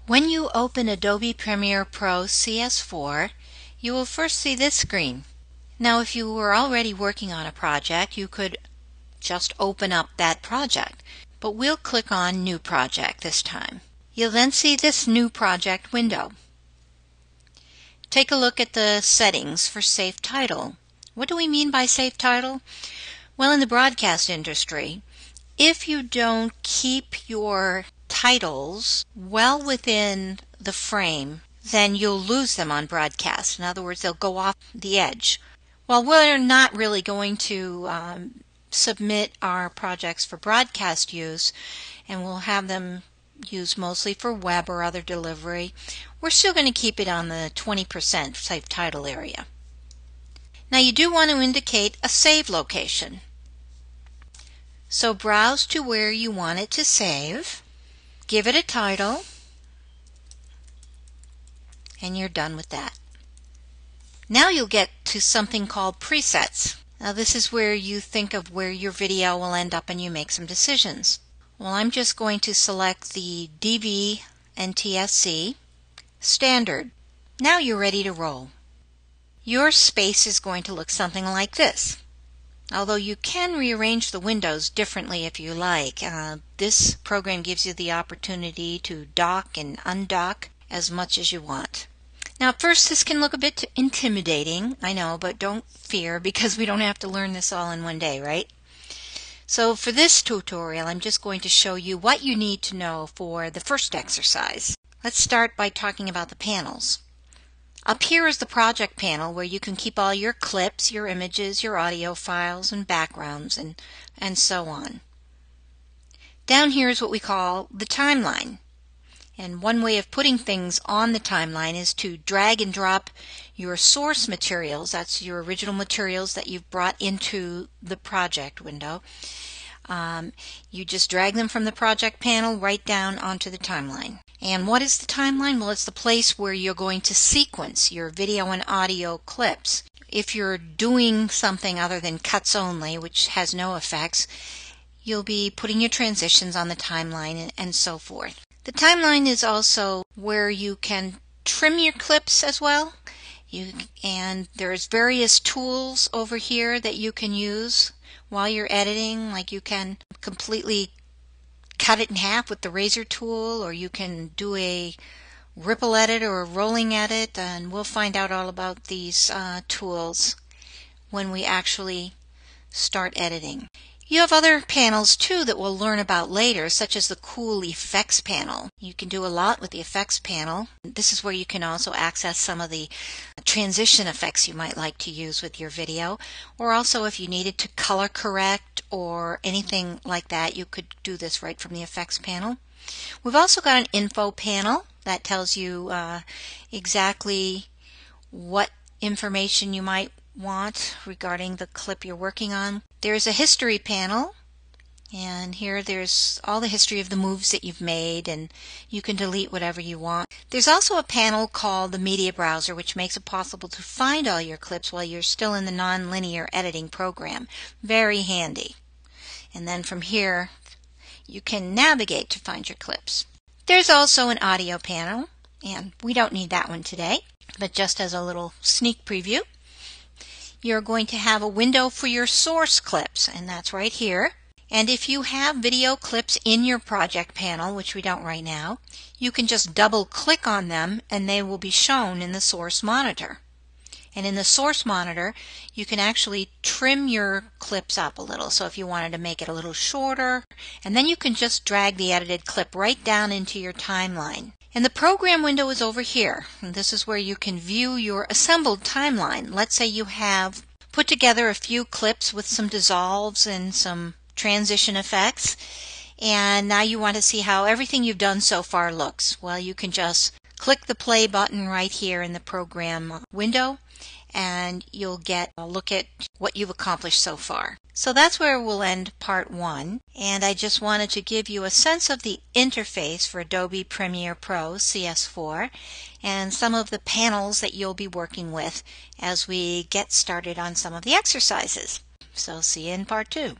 When you open Adobe Premiere Pro CS4, you will first see this screen. Now, if you were already working on a project, you could just open up that project, but we'll click on New Project this time. You'll then see this New Project window. Take a look at the settings for Safe Title. What do we mean by Safe Title? Well, in the broadcast industry, if you don't keep your titles well within the frame, then you'll lose them on broadcast. In other words, they'll go off the edge. Well, we're not really going to submit our projects for broadcast use, and we'll have them used mostly for web or other delivery. We're still going to keep it on the 20% safe title area. Now, you do want to indicate a save location. So browse to where you want it to save, give it a title, and you're done with that. Now you'll get to something called presets. Now this is where you think of where your video will end up and you make some decisions. Well, I'm just going to select the DV NTSC standard. Now you're ready to roll. Your space is going to look something like this. Although you can rearrange the windows differently if you like. This program gives you the opportunity to dock and undock as much as you want. Now at first this can look a bit intimidating, I know, but don't fear because we don't have to learn this all in one day, right? So for this tutorial I'm just going to show you what you need to know for the first exercise. Let's start by talking about the panels. Up here is the project panel where you can keep all your clips, your images, your audio files, and backgrounds, and so on. Down here is what we call the timeline. And one way of putting things on the timeline is to drag and drop your source materials. That's your original materials that you've brought into the project window. You just drag them from the project panel right down onto the timeline. And what is the timeline? Well, it's the place where you're going to sequence your video and audio clips. If you're doing something other than cuts only, which has no effects, you'll be putting your transitions on the timeline and so forth. The timeline is also where you can trim your clips as well. And there's various tools over here that you can use while you're editing. Like you can completely cut it in half with the razor tool, or you can do a ripple edit or a rolling edit, and we'll find out all about these tools when we actually start editing. You have other panels too that we'll learn about later, such as the Cool Effects panel. You can do a lot with the Effects panel. This is where you can also access some of the transition effects you might like to use with your video, or also if you needed to color correct or anything like that, you could do this right from the Effects panel. We've also got an Info panel that tells you exactly what information you might want regarding the clip you're working on. There's a History panel, and here there's all the history of the moves that you've made, and you can delete whatever you want. There's also a panel called the Media Browser, which makes it possible to find all your clips while you're still in the non-linear editing program. Very handy. And then from here you can navigate to find your clips. There's also an Audio panel, and we don't need that one today, but just as a little sneak preview, you're going to have a window for your source clips, and that's right here. And if you have video clips in your project panel, which we don't right now, you can just double click on them and they will be shown in the source monitor. And in the source monitor you can actually trim your clips up a little, so if you wanted to make it a little shorter, and then you can just drag the edited clip right down into your timeline. And the program window is over here, and this is where you can view your assembled timeline. Let's say you have put together a few clips with some dissolves and some transition effects, and now you want to see how everything you've done so far looks. Well, you can just click the play button right here in the program window, and you'll get a look at what you've accomplished so far. So that's where we'll end part 1, and I just wanted to give you a sense of the interface for Adobe Premiere Pro CS4 and some of the panels that you'll be working with as we get started on some of the exercises. So see you in part 2.